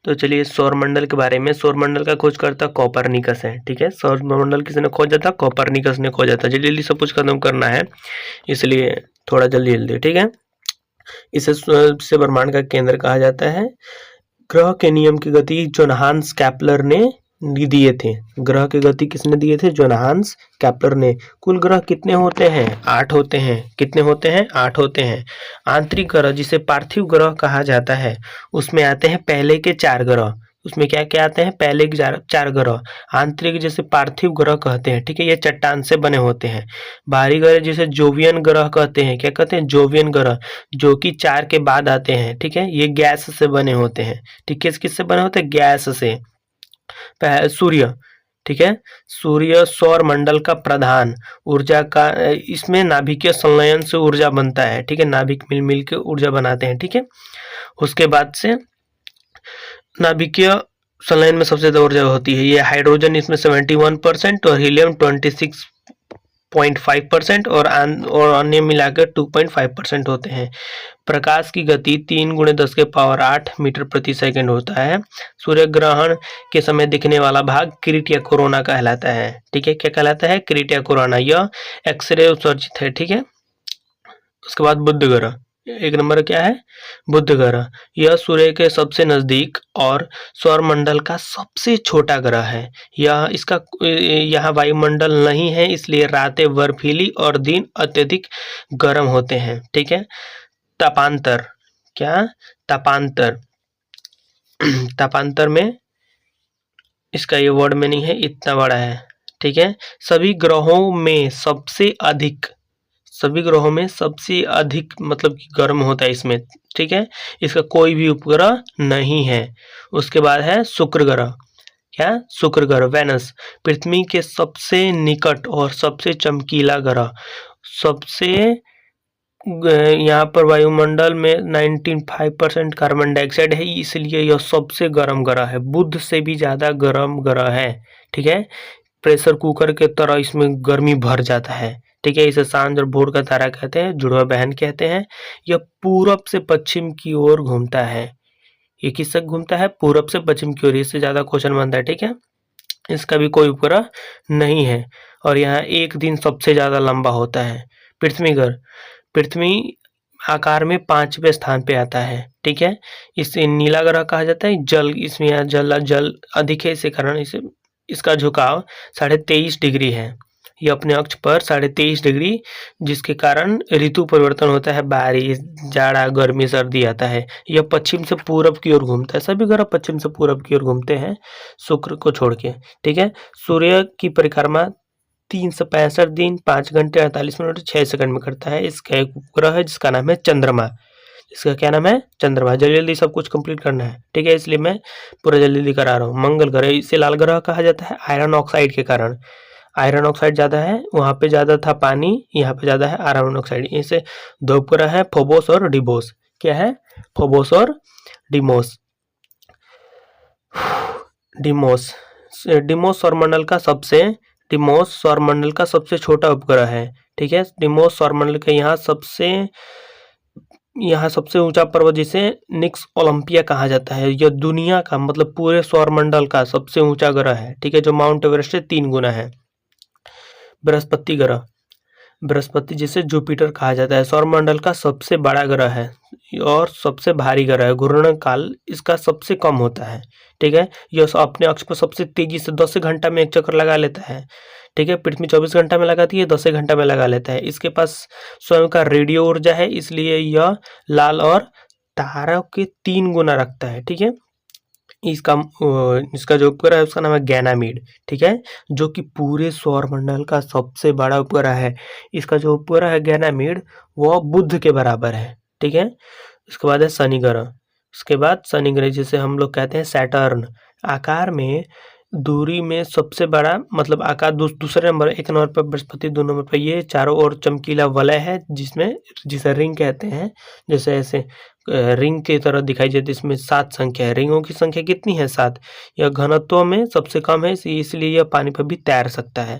तो चलिए सौरमंडल के बारे में, सौरमंडल का खोजकर्ता कोपरनिकस है। ठीक है, सौरमंडल किसने खोजा था? कोपरनिकस ने खोजा था। जल्दी जल्दी सब कुछ खत्म करना है, इसलिए थोड़ा जल्दी जल्दी। ठीक है, इसे ब्रह्मांड का केंद्र कहा जाता है। ग्रह के नियम की गति जोहान्स केपलर ने दिए थे। ग्रह की गति किसने दिए थे? जोहान्स केपलर ने। कुल ग्रह कितने होते हैं? 8 होते हैं। कितने होते हैं? 8 होते हैं। आंतरिक ग्रह जिसे पार्थिव ग्रह कहा जाता है, उसमें आते हैं पहले के 4 ग्रह। उसमें क्या क्या आते हैं? पहले के 4 ग्रह। आंतरिक जिसे पार्थिव ग्रह कहते हैं। ठीक है, ये चट्टान से बने होते हैं। बाहरी ग्रह जिसे जोवियन ग्रह कहते हैं। क्या कहते हैं? जोवियन ग्रह, जो कि 4 के बाद आते हैं। ठीक है, ये गैस से बने होते हैं। ठीक है, किससे बने होते हैं? गैस से। सूर्य, ठीक है, सूर्य सौर मंडल का प्रधान ऊर्जा का, इसमें नाभिकीय संलयन से ऊर्जा बनता है। ठीक है, नाभिक मिल मिल के ऊर्जा बनाते हैं। ठीक है, उसके बाद से नाभिकीय संलयन में सबसे ज्यादा ऊर्जा होती है। ये हाइड्रोजन इसमें 71% और हीलियम 26.5% और अन्य मिलाकर 2.5% होते हैं। प्रकाश की गति 3 × 10⁸ मीटर प्रति सेकंड होता है। सूर्य ग्रहण के समय दिखने वाला भाग किरीट या कोरोना कहलाता है। ठीक है, क्या कहलाता है? किरीट या कोरोना। यह एक्सरे उत्सर्जित है। ठीक है, उसके बाद बुध ग्रह, एक नंबर क्या है? बुध ग्रह। यह सूर्य के सबसे नजदीक और सौरमंडल का सबसे छोटा ग्रह है। यहाँ वायुमंडल नहीं है, इसलिए रातें बर्फीली और दिन अत्यधिक गर्म होते हैं। ठीक है, तापांतर, क्या? तापांतर। तापांतर में इसका ये वर्ड में नहीं है, इतना बड़ा है। ठीक है, सभी ग्रहों में सबसे मतलब कि गर्म होता है इसमें। ठीक है, इसका कोई भी उपग्रह नहीं है। उसके बाद है शुक्र ग्रह। क्या? शुक्र ग्रह, वेनस, पृथ्वी के सबसे निकट और सबसे चमकीला ग्रह। सबसे यहाँ पर वायुमंडल में 95% कार्बन डाइऑक्साइड है, इसलिए यह सबसे गर्म ग्रह है। बुध से भी ज्यादा गर्म ग्रह है। ठीक है, प्रेशर कुकर के तरह इसमें गर्मी भर जाता है। ठीक है, इसे सांझ और भोर का तारा कहते हैं, जुड़वा बहन कहते हैं। यह पूरब से पश्चिम की ओर घूमता है। ये किससे घूमता है? पूरब से पश्चिम की ओर। इससे ज्यादा क्वेश्चन बनता है। ठीक है, इसका भी कोई उपग्रह नहीं है। और यहाँ एक दिन सबसे ज्यादा लंबा होता है। पृथ्वी ग्रह, पृथ्वी आकार में 5वें स्थान पे आता है। ठीक है, इसे नीला ग्रह कहा जाता है। जल, इसमें यहाँ जल अधिक है, इसी कारण इसे इसका झुकाव 23.5 डिग्री है। ये अपने अक्ष पर 23.5 डिग्री, जिसके कारण ऋतु परिवर्तन होता है, बारिश, जाड़ा, गर्मी, सर्दी आता है। यह पश्चिम से पूरब की ओर घूमता है। सभी ग्रह पश्चिम से पूरब की ओर घूमते हैं, शुक्र को छोड़ के। ठीक है, सूर्य की परिक्रमा 365 दिन 5 घंटे 48 मिनट 6 सेकंड में करता है। इसका एक उपग्रह है जिसका नाम है चंद्रमा। इसका क्या नाम है? चंद्रमा। जल्दी जल्दी सब कुछ कंप्लीट करना है। ठीक है, इसलिए मैं पूरा जल्दी जल्दी करा रहा हूँ। मंगल ग्रह, इसे लाल ग्रह कहा जाता है आयरन ऑक्साइड के कारण। आयरन ऑक्साइड ज्यादा है, वहां पे ज्यादा था पानी, यहाँ पे ज्यादा है आयरन ऑक्साइड। इसे 2 उपग्रह है, फोबोस और डिमोस। क्या है? फोबोस और डिमोस। डिमोस, डिमोस सौरमंडल का सबसे छोटा उपग्रह है। ठीक है, डिमोस सौरमंडल के यहाँ सबसे ऊंचा पर्वत जिसे निक्स ओलंपिया कहा जाता है। यह दुनिया का मतलब पूरे सौरमंडल का सबसे ऊंचा ग्रह है। ठीक है, जो माउंट एवरेस्ट से 3 गुना है। बृहस्पति ग्रह, बृहस्पति जिसे जुपिटर कहा जाता है, सौरमंडल का सबसे बड़ा ग्रह है और सबसे भारी ग्रह है। घूर्णन काल इसका सबसे कम होता है। ठीक है, यह अपने अक्ष पर सबसे तेजी से 10 घंटा में एक चक्कर लगा लेता है। ठीक है, पृथ्वी 24 घंटा में लगाती है, 10 घंटा में लगा लेता है। इसके पास स्वयं का रेडियो ऊर्जा है, इसलिए यह लाल और तारा के 3 गुना रखता है। ठीक है, इसका जो उपग्रह है उसका नाम है गैनामीड। ठीक है, जो कि पूरे सौरमंडल का सबसे बड़ा उपग्रह है। इसका जो उपग्रह है गैनामीड, वह बुध के बराबर है। ठीक है, उसके बाद है शनि ग्रह। उसके बाद शनि ग्रह जिसे हम लोग कहते हैं सैटर्न, आकार में, दूरी में सबसे बड़ा, मतलब आकार दूसरे नंबर, 1 नंबर पर बृहस्पति, 2 नंबर पर ये चारों ओर चमकीला वलय है, जिसे रिंग कहते हैं। जैसे ऐसे रिंग की तरह दिखाई देती है। इसमें 7 संख्या है। रिंगों की संख्या कितनी है? 7। यह घनत्व में सबसे कम है, इसलिए यह पानी पर भी तैर सकता है।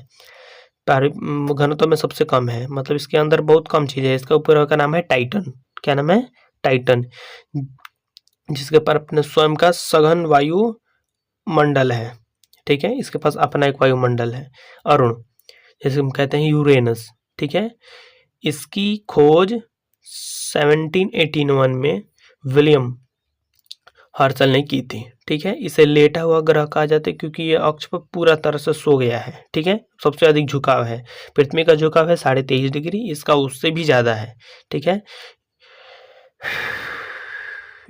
घनत्व में सबसे कम है, मतलब इसके अंदर बहुत कम चीज है। इसका उपग्रह का नाम है टाइटन। क्या नाम है? टाइटन। जिसके पास अपने स्वयं का सघन वायु मंडल है, ठीक है, इसके पास अपना एक वायुमंडल है। अरुण, जैसे हम कहते हैं यूरेनस, ठीक है, इसकी खोज 1781 में विलियम हर्शल ने की थी, ठीक है। इसे लेटा हुआ ग्रह कहा जाता है क्योंकि ये अक्ष पर पूरा तरह से सो गया है, ठीक है, सबसे अधिक झुकाव है। पृथ्वी का झुकाव है 23.5 डिग्री, इसका उससे भी ज्यादा है, ठीक है।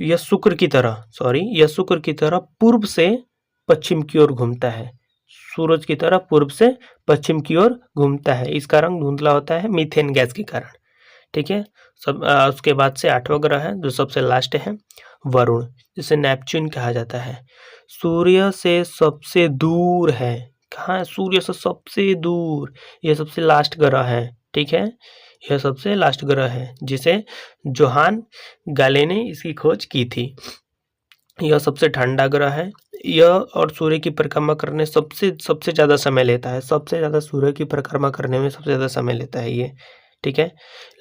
यह शुक्र की तरह पूर्व से पश्चिम की ओर घूमता है, सूरज की तरह पूर्व से पश्चिम की ओर घूमता है। इसका रंग धुंधला होता है मीथेन गैस के कारण, ठीक है। उसके बाद से 8वां ग्रह है जो सबसे लास्ट है, वरुण, जिसे नेपच्यून कहा जाता है। सूर्य से सबसे दूर है, कहाँ है? सूर्य से सबसे दूर, यह सबसे लास्ट ग्रह है, ठीक है, यह सबसे लास्ट ग्रह है जिसे जोहान गाले ने इसकी खोज की थी। यह सबसे ठंडा ग्रह है, यह और सूर्य की परिक्रमा करने सबसे ज़्यादा समय लेता है, सबसे ज़्यादा सूर्य की परिक्रमा करने में सबसे ज़्यादा समय लेता है ये, ठीक है,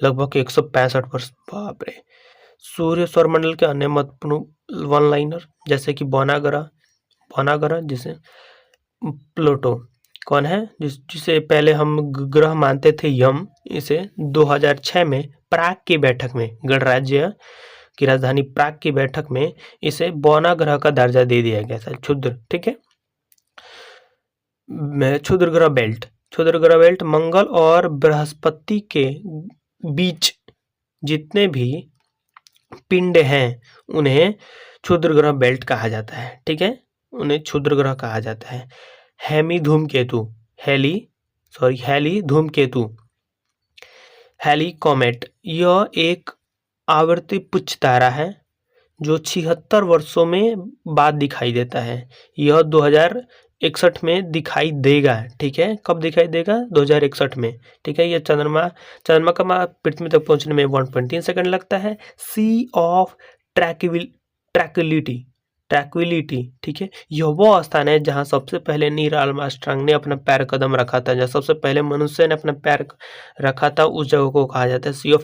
लगभग 165 वर्ष। बाप रे। सूर्य सौरमंडल के अन्य महत्वपूर्ण वन लाइनर जैसे कि बौना ग्रह जिसे प्लूटो कौन है, जिसे पहले हम ग्रह मानते थे यम, इसे 2006 में प्राग की बैठक में गणराज्य की राजधानी प्राग की बैठक में इसे बौना ग्रह का दर्जा दे दिया गया था, क्षुद्र, ठीक है। क्षुद्र ग्रह बेल्ट मंगल और बृहस्पति के बीच जितने भी पिंड हैं उन्हें क्षुद्र ग्रह बेल्ट कहा जाता है, ठीक है, उन्हें क्षुद्र ग्रह कहा जाता है। हेली धूमकेतु, हेली कॉमेट, यह एक आवर्ती पुच्छ तारा है जो 76 वर्षों में बाद दिखाई देता है। यह 2061 में दिखाई देगा, ठीक है, कब दिखाई देगा? 2061 में, ठीक है। यह चंद्रमा का पृथ्वी तक पहुंचने में 1.3 सेकंड लगता है। सी ऑफ ट्रैक्विलिटी, ठीक है, यह वो स्थान है जहां सबसे पहले नील आर्मस्ट्रांग ने अपना पैर कदम रखा था, जहां सबसे पहले मनुष्य ने अपना पैर रखा था, उस जगह को कहा जाता है सी ऑफ